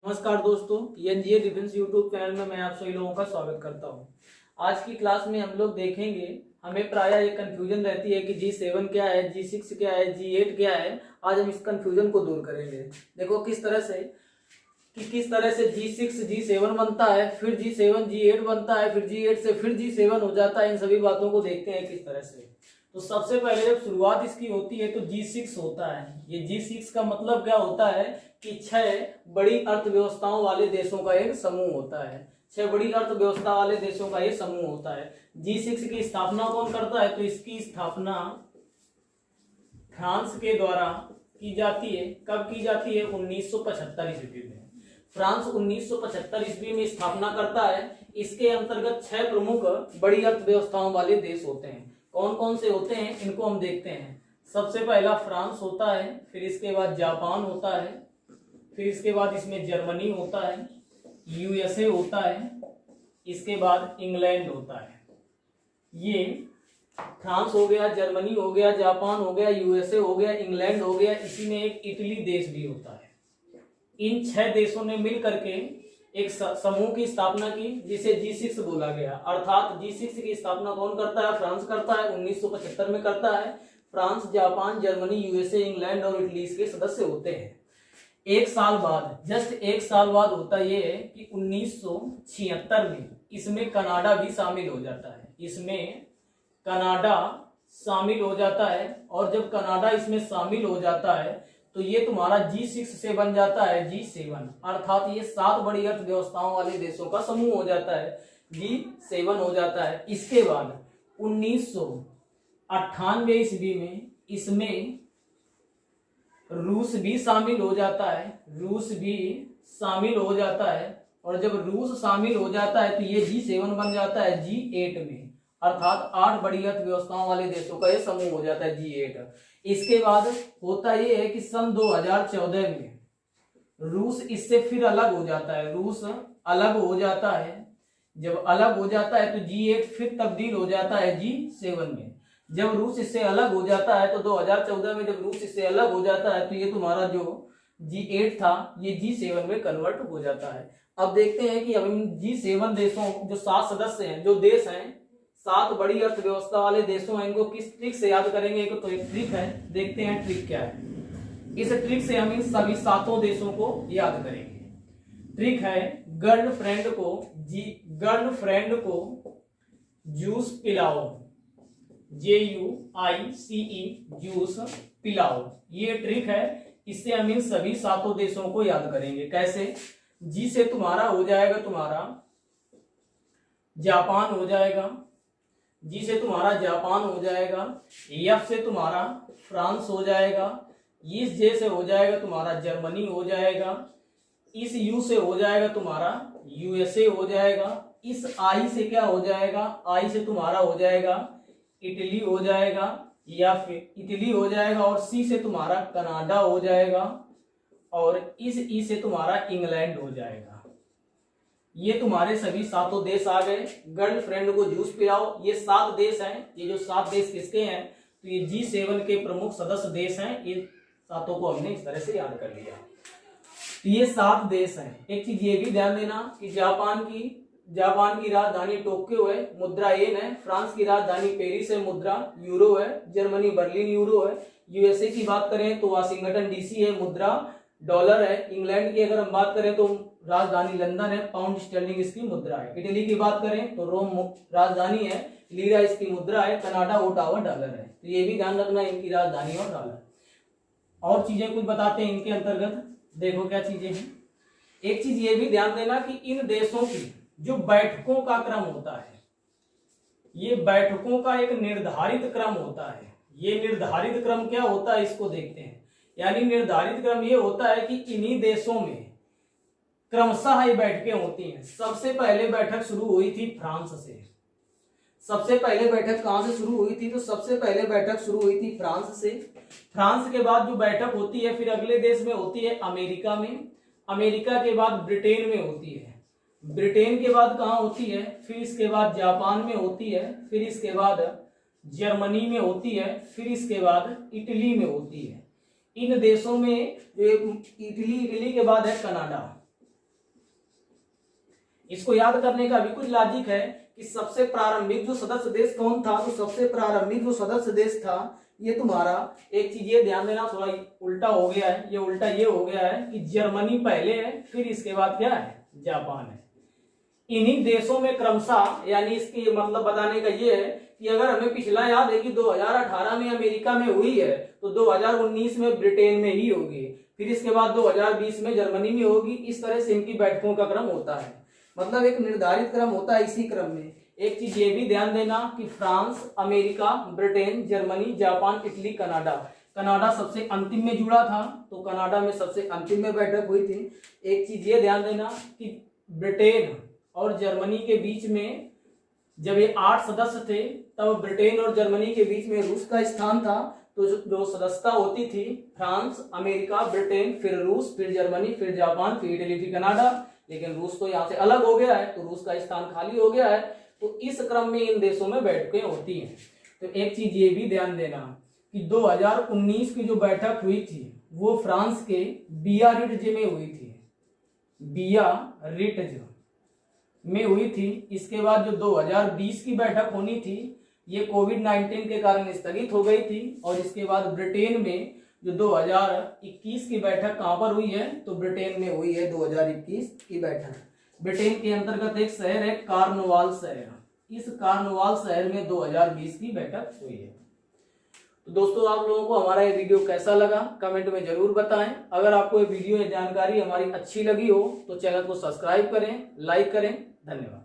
नमस्कार दोस्तों, एनजीए defence YouTube channel में मैं आप सभी लोगों का स्वागत करता हूं। आज की क्लास में हम लोग देखेंगे, हमें प्रायः एक कंफ्यूजन रहती है कि G7 क्या है, G6 क्या है, G8 क्या है। आज हम इस कंफ्यूजन को दूर करेंगे। देखो किस तरह से G6 G7 बनता है, फिर G7 G8 बनता है, फिर G8 से फिर G7 हो जाता है। इन सभी बातों को देखते हैं किस तरह से। तो सबसे पहले जब शुरुआत इसकी होती है तो G6 होता है। ये G6 का मतलब क्या होता है कि 6 बड़ी अर्थव्यवस्थाओं वाले देशों का एक समूह होता है। 6 बड़ी अर्थव्यवस्था वाले देशों का ये समूह होता है। G6 की स्थापना कौन करता है? तो इसकी स्थापना फ्रांस के द्वारा की जाती है। कब की जाती है? 1975 ईस्वी में। फ्रांस 1975 ईस्वी में स्थापना करता है। इसके अंतर्गत 6 प्रमुख बड़ी अर्थव्यवस्थाओं वाले देश होते हैं। कौन कौन से होते हैं इनको हम देखते हैं। सबसे पहला फ्रांस होता है, फिर इसके बाद जापान होता है, फिर इसके बाद इसमें जर्मनी होता है, यूएसए होता है, इसके बाद इंग्लैंड होता है। ये फ्रांस हो गया, जर्मनी हो गया, जापान हो गया, यूएसए हो गया, इंग्लैंड हो गया। इसी में एक इटली देश भी होता है। इन 6 देशों ने मिल करके एक समूह की स्थापना की जिसे G6 बोला गया। अर्थात G6 की स्थापना कौन करता है? फ्रांस करता है। 1975 में करता है। France, Japan, Germany, USA, England और इटली इसके सदस्य होते हैं। एक साल बाद, जस्ट एक साल बाद होता यह है कि 1976 में इसमें कनाडा भी शामिल हो जाता है। इसमें कनाडा शामिल हो जाता है। और जब कनाडा इसमें शामिल हो जाता है तो ये तुम्हारा G6 से बन जाता है G7। अर्थात ये 7 बड़ी अर्थव्यवस्थाओं वाले देशों का समूह हो जाता है, G7 हो जाता है। इसके बाद 1998 ईस्वी में इसमें रूस भी शामिल हो जाता है। रूस भी शामिल हो जाता है। और जब रूस शामिल हो जाता है तो ये G7 बन जाता है G8 में। अर्थात 8 बड़ी अर्थव्यवस्थाओं वाले देशों का ये समूह हो जाता है G8। इसके बाद होता ये है कि सन 2014 में रूस इससे फिर अलग हो जाता है। रूस अलग हो जाता है। जब अलग हो जाता है तो G8 फिर तब्दील हो जाता है G7 में। जब रूस इससे अलग हो जाता है तो 2014 में जब रूस इससे अलग हो जाता है तो ये तुम्हारा जो G8 था ये G7 में कन्वर्ट हो जाता है। अब देखते हैं कि अब G7 देशों जो 7 सदस्य हैं, जो देश हैं, 7 बड़ी अर्थव्यवस्था वाले देशों हैं, इनको किस ट्रिक से याद करेंगे। तो एक ट्रिक है, देखते हैं ट्रिक क्या है। इस ट्रिक से हम इन सभी 7 देशों को याद करेंगे। ट्रिक है, गर्लफ्रेंड को जूस पिलाओ, JUICE, जूस पिलाओ। ये ट्रिक है। इससे हम इन सभी 7 देशों को याद करेंगे। कैसे? जी से तुम्हारा हो जाएगा तुम्हारा जापान हो जाएगा, जी से तुम्हारा जापान हो जाएगा, एफ से तुम्हारा फ्रांस हो जाएगा, इस जे से हो जाएगा तुम्हारा जर्मनी हो जाएगा, इस यू से हो जाएगा तुम्हारा यूएसए हो जाएगा, इस आई से क्या हो जाएगा? आई से तुम्हारा हो जाएगा इटली हो जाएगा, या फिर इटली हो जाएगा, और सी से तुम्हारा कनाडा हो जाएगा, और इस ई से तुम्हारा इंग्लैंड हो जाएगा। ये तुम्हारे सभी 7 देश आ गए। गर्लफ्रेंड को जूस पिलाओ, ये 7 देश हैं। ये जो 7 देश किसके हैं? तो ये G7 के प्रमुख सदस्य देश हैं। ये 7 को हमने इस तरह से याद कर लिया। तो ये 7 देश हैं। एक चीज ये भी ध्यान देना कि जापान की राजधानी टोक्यो है, मुद्रा येन है। फ्रांस की राजधानी पेरिस है, मुद्रा यूरो है। जर्मनी बर्लिन यूरो है। यूएसए की बात करें तो वाशिंगटन DC है, मुद्रा डॉलर है। इंग्लैंड की अगर हम बात करें तो राजधानी लंदन है, पाउंड स्टर्लिंग इसकी मुद्रा है। इटली की बात करें तो रोम राजधानी है, लीरा इसकी मुद्रा है। कनाडा ओटावा डॉलर है। तो ये भी ध्यान रखना, इनकी राजधानी और डॉलर। और चीजें कुछ बताते हैं इनके अंतर्गत। देखो क्या चीजें हैं। एक चीज ये भी ध्यान देना कि इन देशों की जो बैठकों का क्रम होता है, ये बैठकों का एक निर्धारित क्रम होता है। ये निर्धारित क्रम क्या होता है इसको देखते हैं। यानी निर्धारित क्रम ये होता है कि इन्हीं देशों में क्रमशः ये बैठकें होती हैं। सबसे पहले बैठक शुरू हुई थी फ्रांस से। सबसे पहले बैठक कहां से शुरू हुई थी? तो सबसे पहले बैठक शुरू हुई थी फ्रांस से। फ्रांस के बाद जो बैठक होती है फिर अगले देश में होती है अमेरिका में। अमेरिका के बाद ब्रिटेन में होती है। ब्रिटेन के बाद कहां होती है? फिर इसके बाद जापान में होती है। फिर इसके बाद जर्मनी में होती है। फिर इसके बाद इटली में होती है। इन देशों में जो इटली के बाद है कनाडा। इसको याद करने का भी कुछ लॉजिक है कि सबसे प्रारंभिक जो सदस्य देश कौन था, तो सबसे प्रारंभिक जो सदस्य देश था ये तुम्हारा, एक चीज ये ध्यान देना, थोड़ा उल्टा हो गया है, ये उल्टा ये हो गया है कि जर्मनी पहले है, फिर इसके बाद क्या है, जापान है। इन्हीं देशों में क्रमशः, यानी इसकी मतलब बताने का ये है कि अगर हमें पिछला याद है कि 2018 में अमेरिका में हुई है, तो 2019 में ब्रिटेन में ही होगी, फिर इसके बाद 2020 में जर्मनी में होगी। इस तरह से इनकी बैठकों का क्रम होता है, मतलब एक निर्धारित क्रम होता है। इसी क्रम में एक चीज ये भी ध्यान देना कि France, America, Britain, Germany, Japan, Italy, Canada, Canada सबसे अंतिम में जुड़ा था, तो कनाडा में सबसे अंतिम में बैठक हुई थी। एक चीज ये ध्यान देना कि ब्रिटेन और जर्मनी के बीच में जब ये 8 सदस्य थे, तब ब्रिटेन और जर्मनी के बीच में रूस का स्थान था। तो जो सदस्यता होती थी, फ्रांस, अमेरिका, ब्रिटेन, फिर रूस, फिर जर्मनी, फिर जापान, फिर इटली, फिर कनाडा। लेकिन रूस तो यहाँ से अलग हो गया है, तो रूस का स्थान खाली हो गया है। तो इस क्रम में इन देशों में बैठकें होती हैं। तो एक चीज ये भी ध्यान देना कि 2019 की जो बैठक हुई थी वो फ्रांस के बियारिट्ज में हुई थी, बियारिट्ज में हुई थी। इसके बाद जो 2020 की बैठक होनी थी ये कोविड-19 के कारण स्थगित हो गई थी। और इसके बाद ब्रिटेन में जो 2021 की बैठक कहां पर हुई है, तो ब्रिटेन में हुई है 2021 की बैठक। ब्रिटेन के अंतर्गत एक शहर है कार्नवाल शहर, इस कार्नवाल शहर में 2020 की बैठक हुई है। तो दोस्तों, आप लोगों को हमारा ये वीडियो कैसा लगा कमेंट में जरूर बताएं। अगर आपको ये वीडियो या जानकारी हमारी अच्छी लगी हो तो चैनल को सब्सक्राइब करें, लाइक करें। धन्यवाद।